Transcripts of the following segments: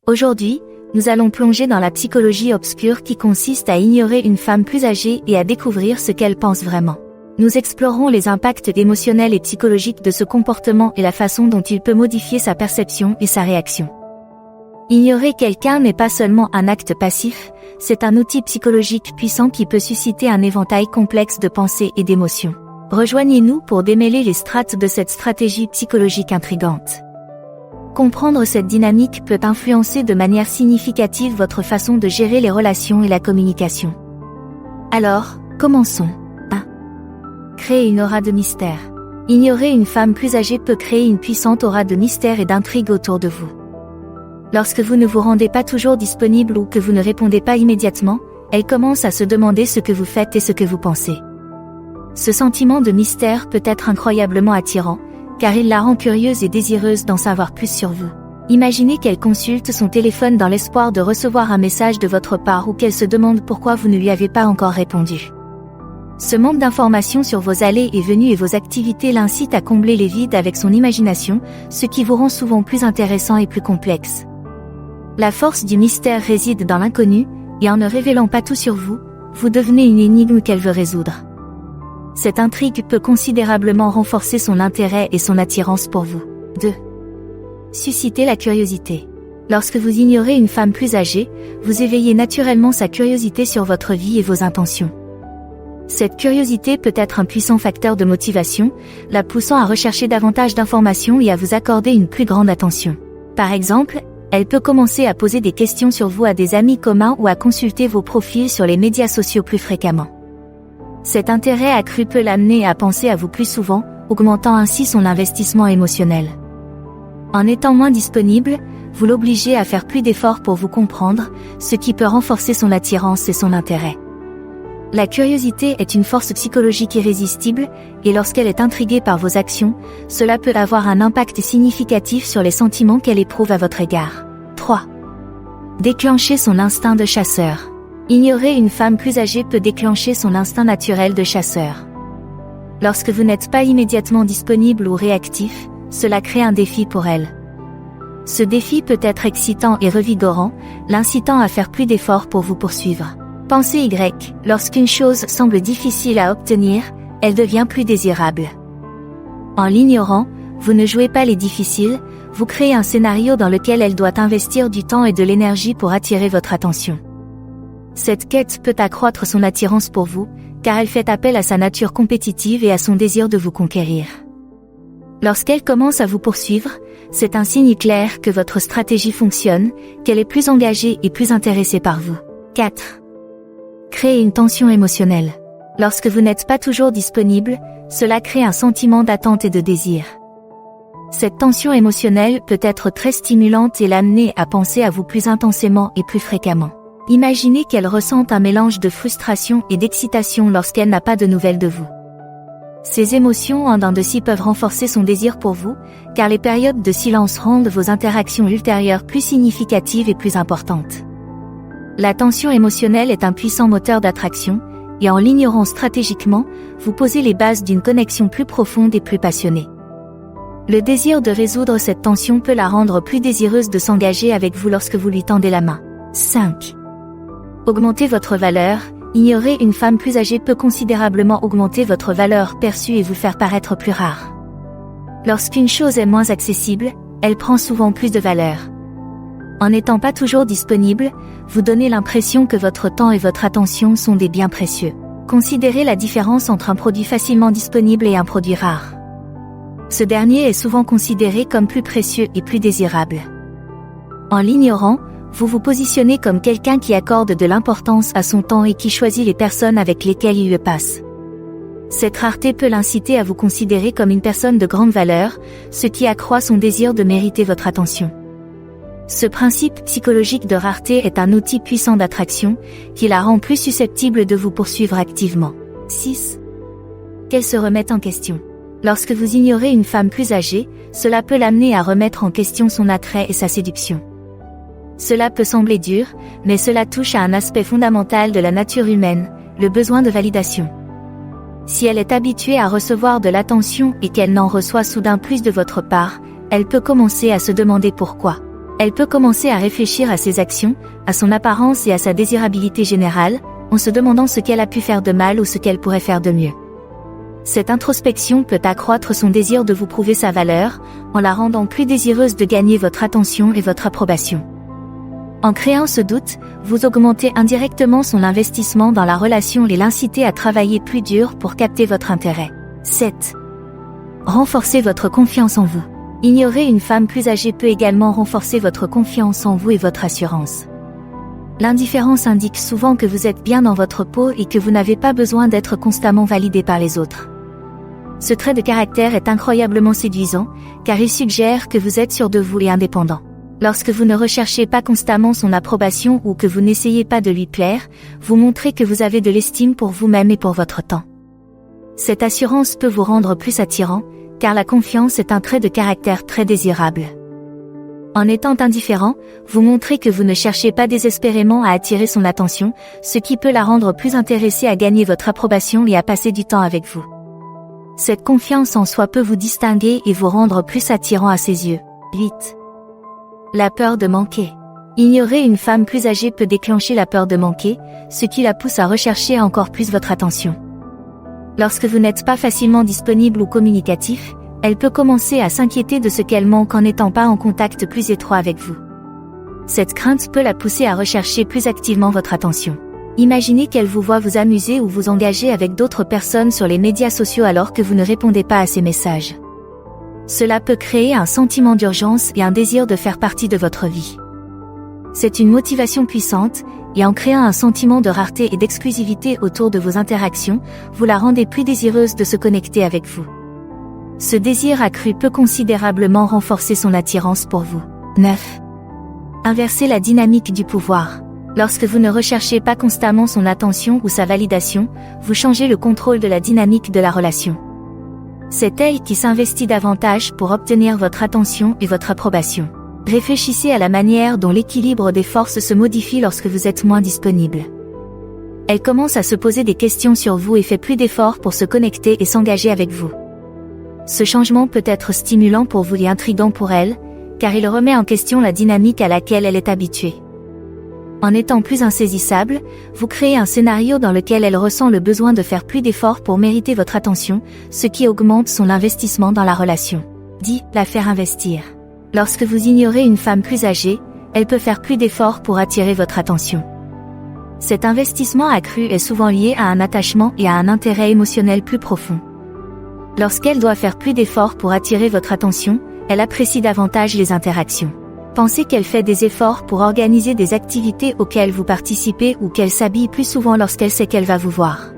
Aujourd'hui, nous allons plonger dans la psychologie obscure qui consiste à ignorer une femme plus âgée et à découvrir ce qu'elle pense vraiment. Nous explorerons les impacts émotionnels et psychologiques de ce comportement et la façon dont il peut modifier sa perception et sa réaction. Ignorer quelqu'un n'est pas seulement un acte passif, c'est un outil psychologique puissant qui peut susciter un éventail complexe de pensées et d'émotions. Rejoignez-nous pour démêler les strates de cette stratégie psychologique intrigante. Comprendre cette dynamique peut influencer de manière significative votre façon de gérer les relations et la communication. Alors, commençons. 1. Créer une aura de mystère. Ignorer une femme plus âgée peut créer une puissante aura de mystère et d'intrigue autour de vous. Lorsque vous ne vous rendez pas toujours disponible ou que vous ne répondez pas immédiatement, elle commence à se demander ce que vous faites et ce que vous pensez. Ce sentiment de mystère peut être incroyablement attirant, car il la rend curieuse et désireuse d'en savoir plus sur vous. Imaginez qu'elle consulte son téléphone dans l'espoir de recevoir un message de votre part ou qu'elle se demande pourquoi vous ne lui avez pas encore répondu. Ce manque d'informations sur vos allées et venues et vos activités l'incite à combler les vides avec son imagination, ce qui vous rend souvent plus intéressant et plus complexe. La force du mystère réside dans l'inconnu, et en ne révélant pas tout sur vous, vous devenez une énigme qu'elle veut résoudre. Cette intrigue peut considérablement renforcer son intérêt et son attirance pour vous. 2. Susciter la curiosité. Lorsque vous ignorez une femme plus âgée, vous éveillez naturellement sa curiosité sur votre vie et vos intentions. Cette curiosité peut être un puissant facteur de motivation, la poussant à rechercher davantage d'informations et à vous accorder une plus grande attention. Par exemple, elle peut commencer à poser des questions sur vous à des amis communs ou à consulter vos profils sur les médias sociaux plus fréquemment. Cet intérêt accru peut l'amener à penser à vous plus souvent, augmentant ainsi son investissement émotionnel. En étant moins disponible, vous l'obligez à faire plus d'efforts pour vous comprendre, ce qui peut renforcer son attirance et son intérêt. La curiosité est une force psychologique irrésistible, et lorsqu'elle est intriguée par vos actions, cela peut avoir un impact significatif sur les sentiments qu'elle éprouve à votre égard. 3. Déclencher son instinct de chasseur. Ignorer une femme plus âgée peut déclencher son instinct naturel de chasseur. Lorsque vous n'êtes pas immédiatement disponible ou réactif, cela crée un défi pour elle. Ce défi peut être excitant et revigorant, l'incitant à faire plus d'efforts pour vous poursuivre. Pensez Y, lorsqu'une chose semble difficile à obtenir, elle devient plus désirable. En l'ignorant, vous ne jouez pas les difficiles, vous créez un scénario dans lequel elle doit investir du temps et de l'énergie pour attirer votre attention. Cette quête peut accroître son attirance pour vous, car elle fait appel à sa nature compétitive et à son désir de vous conquérir. Lorsqu'elle commence à vous poursuivre, c'est un signe clair que votre stratégie fonctionne, qu'elle est plus engagée et plus intéressée par vous. 4. Créer une tension émotionnelle. Lorsque vous n'êtes pas toujours disponible, cela crée un sentiment d'attente et de désir. Cette tension émotionnelle peut être très stimulante et l'amener à penser à vous plus intensément et plus fréquemment. Imaginez qu'elle ressente un mélange de frustration et d'excitation lorsqu'elle n'a pas de nouvelles de vous. Ces émotions en dents de scie peuvent renforcer son désir pour vous, car les périodes de silence rendent vos interactions ultérieures plus significatives et plus importantes. La tension émotionnelle est un puissant moteur d'attraction, et en l'ignorant stratégiquement, vous posez les bases d'une connexion plus profonde et plus passionnée. Le désir de résoudre cette tension peut la rendre plus désireuse de s'engager avec vous lorsque vous lui tendez la main. 5. Augmenter votre valeur. Ignorer une femme plus âgée peut considérablement augmenter votre valeur perçue et vous faire paraître plus rare. Lorsqu'une chose est moins accessible, elle prend souvent plus de valeur. En n'étant pas toujours disponible, vous donnez l'impression que votre temps et votre attention sont des biens précieux. Considérez la différence entre un produit facilement disponible et un produit rare. Ce dernier est souvent considéré comme plus précieux et plus désirable. En l'ignorant, vous vous positionnez comme quelqu'un qui accorde de l'importance à son temps et qui choisit les personnes avec lesquelles il le passe. Cette rareté peut l'inciter à vous considérer comme une personne de grande valeur, ce qui accroît son désir de mériter votre attention. Ce principe psychologique de rareté est un outil puissant d'attraction, qui la rend plus susceptible de vous poursuivre activement. 6. Qu'elle se remette en question. Lorsque vous ignorez une femme plus âgée, cela peut l'amener à remettre en question son attrait et sa séduction. Cela peut sembler dur, mais cela touche à un aspect fondamental de la nature humaine, le besoin de validation. Si elle est habituée à recevoir de l'attention et qu'elle n'en reçoit soudain plus de votre part, elle peut commencer à se demander pourquoi. Elle peut commencer à réfléchir à ses actions, à son apparence et à sa désirabilité générale, en se demandant ce qu'elle a pu faire de mal ou ce qu'elle pourrait faire de mieux. Cette introspection peut accroître son désir de vous prouver sa valeur, en la rendant plus désireuse de gagner votre attention et votre approbation. En créant ce doute, vous augmentez indirectement son investissement dans la relation et l'incitez à travailler plus dur pour capter votre intérêt. 7. Renforcez votre confiance en vous. Ignorer une femme plus âgée peut également renforcer votre confiance en vous et votre assurance. L'indifférence indique souvent que vous êtes bien dans votre peau et que vous n'avez pas besoin d'être constamment validé par les autres. Ce trait de caractère est incroyablement séduisant, car il suggère que vous êtes sûr de vous et indépendant. Lorsque vous ne recherchez pas constamment son approbation ou que vous n'essayez pas de lui plaire, vous montrez que vous avez de l'estime pour vous-même et pour votre temps. Cette assurance peut vous rendre plus attirant, car la confiance est un trait de caractère très désirable. En étant indifférent, vous montrez que vous ne cherchez pas désespérément à attirer son attention, ce qui peut la rendre plus intéressée à gagner votre approbation et à passer du temps avec vous. Cette confiance en soi peut vous distinguer et vous rendre plus attirant à ses yeux. 8. La peur de manquer. Ignorer une femme plus âgée peut déclencher la peur de manquer, ce qui la pousse à rechercher encore plus votre attention. Lorsque vous n'êtes pas facilement disponible ou communicatif, elle peut commencer à s'inquiéter de ce qu'elle manque en n'étant pas en contact plus étroit avec vous. Cette crainte peut la pousser à rechercher plus activement votre attention. Imaginez qu'elle vous voit vous amuser ou vous engager avec d'autres personnes sur les médias sociaux alors que vous ne répondez pas à ses messages. Cela peut créer un sentiment d'urgence et un désir de faire partie de votre vie. C'est une motivation puissante, et en créant un sentiment de rareté et d'exclusivité autour de vos interactions, vous la rendez plus désireuse de se connecter avec vous. Ce désir accru peut considérablement renforcer son attirance pour vous. 9. Inverser la dynamique du pouvoir. Lorsque vous ne recherchez pas constamment son attention ou sa validation, vous changez le contrôle de la dynamique de la relation. C'est elle qui s'investit davantage pour obtenir votre attention et votre approbation. Réfléchissez à la manière dont l'équilibre des forces se modifie lorsque vous êtes moins disponible. Elle commence à se poser des questions sur vous et fait plus d'efforts pour se connecter et s'engager avec vous. Ce changement peut être stimulant pour vous et intriguant pour elle, car il remet en question la dynamique à laquelle elle est habituée. En étant plus insaisissable, vous créez un scénario dans lequel elle ressent le besoin de faire plus d'efforts pour mériter votre attention, ce qui augmente son investissement dans la relation. 10. La faire investir. Lorsque vous ignorez une femme plus âgée, elle peut faire plus d'efforts pour attirer votre attention. Cet investissement accru est souvent lié à un attachement et à un intérêt émotionnel plus profond. Lorsqu'elle doit faire plus d'efforts pour attirer votre attention, elle apprécie davantage les interactions. Pensez qu'elle fait des efforts pour organiser des activités auxquelles vous participez ou qu'elle s'habille plus souvent lorsqu'elle sait qu'elle va vous voir.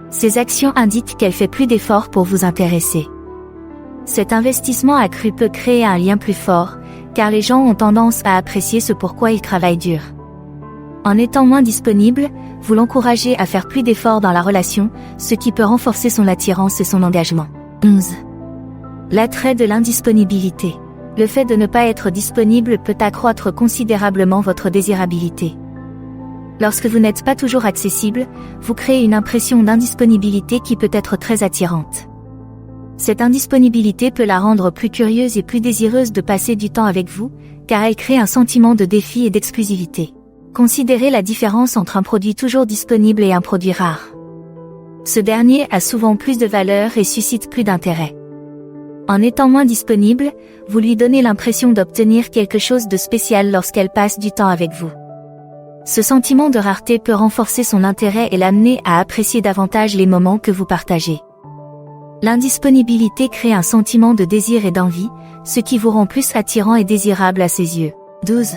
Ces actions indiquent qu'elle fait plus d'efforts pour vous intéresser. Cet investissement accru peut créer un lien plus fort, car les gens ont tendance à apprécier ce pourquoi ils travaillent dur. En étant moins disponible, vous l'encouragez à faire plus d'efforts dans la relation, ce qui peut renforcer son attirance et son engagement. 11. L'attrait de l'indisponibilité. Le fait de ne pas être disponible peut accroître considérablement votre désirabilité. Lorsque vous n'êtes pas toujours accessible, vous créez une impression d'indisponibilité qui peut être très attirante. Cette indisponibilité peut la rendre plus curieuse et plus désireuse de passer du temps avec vous, car elle crée un sentiment de défi et d'exclusivité. Considérez la différence entre un produit toujours disponible et un produit rare. Ce dernier a souvent plus de valeur et suscite plus d'intérêt. En étant moins disponible, vous lui donnez l'impression d'obtenir quelque chose de spécial lorsqu'elle passe du temps avec vous. Ce sentiment de rareté peut renforcer son intérêt et l'amener à apprécier davantage les moments que vous partagez. L'indisponibilité crée un sentiment de désir et d'envie, ce qui vous rend plus attirant et désirable à ses yeux. 12.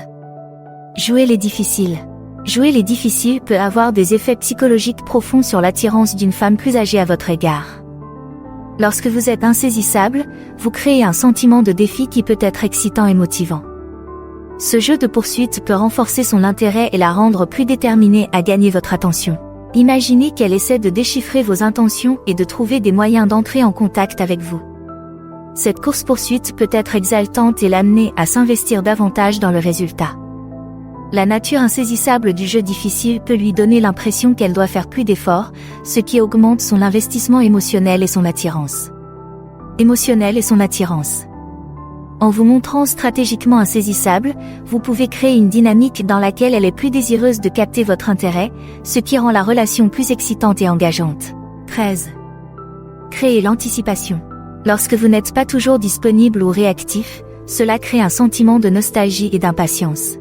Jouer les difficiles. Jouer les difficiles peut avoir des effets psychologiques profonds sur l'attirance d'une femme plus âgée à votre égard. Lorsque vous êtes insaisissable, vous créez un sentiment de défi qui peut être excitant et motivant. Ce jeu de poursuite peut renforcer son intérêt et la rendre plus déterminée à gagner votre attention. Imaginez qu'elle essaie de déchiffrer vos intentions et de trouver des moyens d'entrer en contact avec vous. Cette course-poursuite peut être exaltante et l'amener à s'investir davantage dans le résultat. La nature insaisissable du jeu difficile peut lui donner l'impression qu'elle doit faire plus d'efforts, ce qui augmente son investissement émotionnel et son attirance. Émotionnel et son attirance. En vous montrant stratégiquement insaisissable, vous pouvez créer une dynamique dans laquelle elle est plus désireuse de capter votre intérêt, ce qui rend la relation plus excitante et engageante. 13. Créer l'anticipation. Lorsque vous n'êtes pas toujours disponible ou réactif, cela crée un sentiment de nostalgie et d'impatience.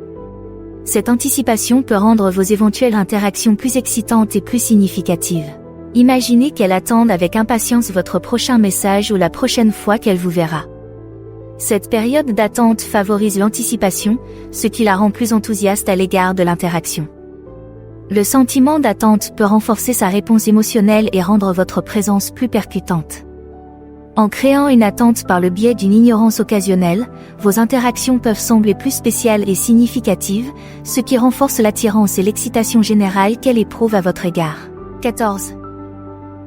Cette anticipation peut rendre vos éventuelles interactions plus excitantes et plus significatives. Imaginez qu'elle attende avec impatience votre prochain message ou la prochaine fois qu'elle vous verra. Cette période d'attente favorise l'anticipation, ce qui la rend plus enthousiaste à l'égard de l'interaction. Le sentiment d'attente peut renforcer sa réponse émotionnelle et rendre votre présence plus percutante. En créant une attente par le biais d'une ignorance occasionnelle, vos interactions peuvent sembler plus spéciales et significatives, ce qui renforce l'attirance et l'excitation générale qu'elle éprouve à votre égard. 14.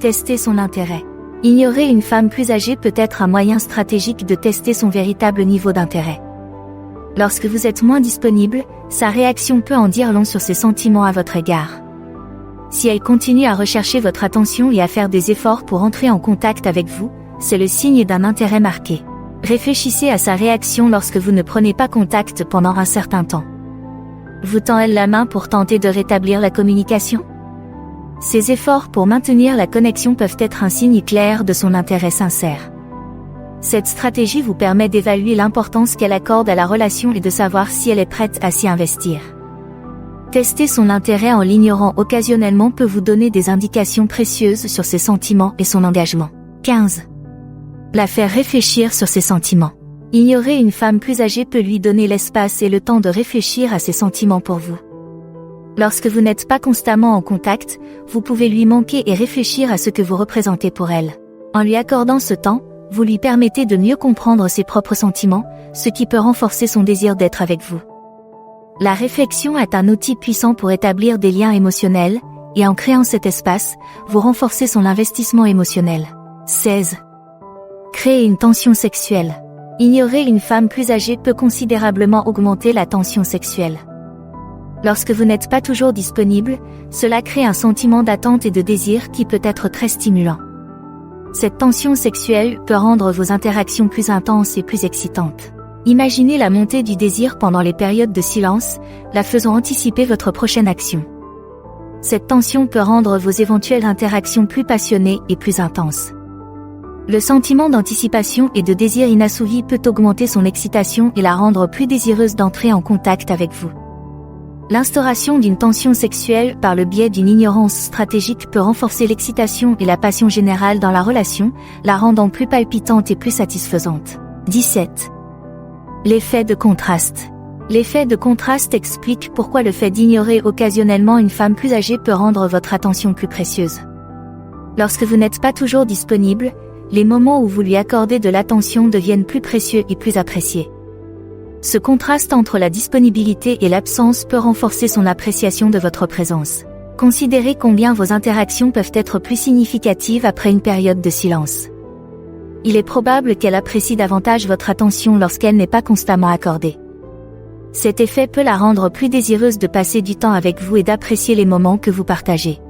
Tester son intérêt. Ignorer une femme plus âgée peut être un moyen stratégique de tester son véritable niveau d'intérêt. Lorsque vous êtes moins disponible, sa réaction peut en dire long sur ses sentiments à votre égard. Si elle continue à rechercher votre attention et à faire des efforts pour entrer en contact avec vous, c'est le signe d'un intérêt marqué. Réfléchissez à sa réaction lorsque vous ne prenez pas contact pendant un certain temps. Vous tend-elle la main pour tenter de rétablir la communication ? Ces efforts pour maintenir la connexion peuvent être un signe clair de son intérêt sincère. Cette stratégie vous permet d'évaluer l'importance qu'elle accorde à la relation et de savoir si elle est prête à s'y investir. Tester son intérêt en l'ignorant occasionnellement peut vous donner des indications précieuses sur ses sentiments et son engagement. 15. La faire réfléchir sur ses sentiments. Ignorer une femme plus âgée peut lui donner l'espace et le temps de réfléchir à ses sentiments pour vous. Lorsque vous n'êtes pas constamment en contact, vous pouvez lui manquer et réfléchir à ce que vous représentez pour elle. En lui accordant ce temps, vous lui permettez de mieux comprendre ses propres sentiments, ce qui peut renforcer son désir d'être avec vous. La réflexion est un outil puissant pour établir des liens émotionnels, et en créant cet espace, vous renforcez son investissement émotionnel. 16. Créer une tension sexuelle. Ignorer une femme plus âgée peut considérablement augmenter la tension sexuelle. Lorsque vous n'êtes pas toujours disponible, cela crée un sentiment d'attente et de désir qui peut être très stimulant. Cette tension sexuelle peut rendre vos interactions plus intenses et plus excitantes. Imaginez la montée du désir pendant les périodes de silence, la faisant anticiper votre prochaine action. Cette tension peut rendre vos éventuelles interactions plus passionnées et plus intenses. Le sentiment d'anticipation et de désir inassouvi peut augmenter son excitation et la rendre plus désireuse d'entrer en contact avec vous. L'instauration d'une tension sexuelle par le biais d'une ignorance stratégique peut renforcer l'excitation et la passion générale dans la relation, la rendant plus palpitante et plus satisfaisante. 17. L'effet de contraste. L'effet de contraste explique pourquoi le fait d'ignorer occasionnellement une femme plus âgée peut rendre votre attention plus précieuse. Lorsque vous n'êtes pas toujours disponible, les moments où vous lui accordez de l'attention deviennent plus précieux et plus appréciés. Ce contraste entre la disponibilité et l'absence peut renforcer son appréciation de votre présence. Considérez combien vos interactions peuvent être plus significatives après une période de silence. Il est probable qu'elle apprécie davantage votre attention lorsqu'elle n'est pas constamment accordée. Cet effet peut la rendre plus désireuse de passer du temps avec vous et d'apprécier les moments que vous partagez.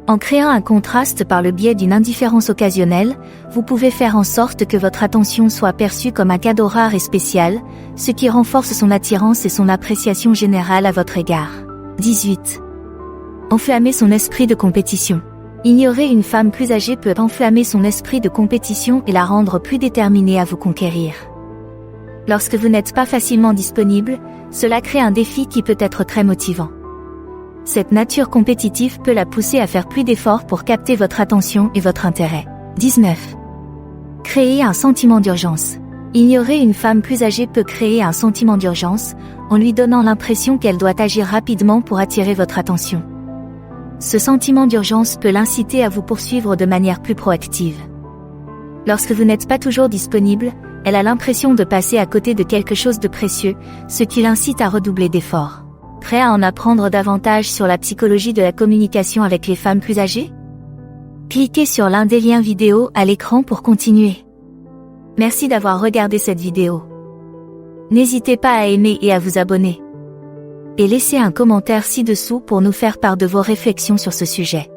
En créant un contraste par le biais d'une indifférence occasionnelle, vous pouvez faire en sorte que votre attention soit perçue comme un cadeau rare et spécial, ce qui renforce son attirance et son appréciation générale à votre égard. 18. Enflammer son esprit de compétition. Ignorer une femme plus âgée peut enflammer son esprit de compétition et la rendre plus déterminée à vous conquérir. Lorsque vous n'êtes pas facilement disponible, cela crée un défi qui peut être très motivant. Cette nature compétitive peut la pousser à faire plus d'efforts pour capter votre attention et votre intérêt. 19. Créer un sentiment d'urgence. Ignorer une femme plus âgée peut créer un sentiment d'urgence, en lui donnant l'impression qu'elle doit agir rapidement pour attirer votre attention. Ce sentiment d'urgence peut l'inciter à vous poursuivre de manière plus proactive. Lorsque vous n'êtes pas toujours disponible, elle a l'impression de passer à côté de quelque chose de précieux, ce qui l'incite à redoubler d'efforts. Prêt à en apprendre davantage sur la psychologie de la communication avec les femmes plus âgées ? Cliquez sur l'un des liens vidéo à l'écran pour continuer. Merci d'avoir regardé cette vidéo. N'hésitez pas à aimer et à vous abonner. Et laissez un commentaire ci-dessous pour nous faire part de vos réflexions sur ce sujet.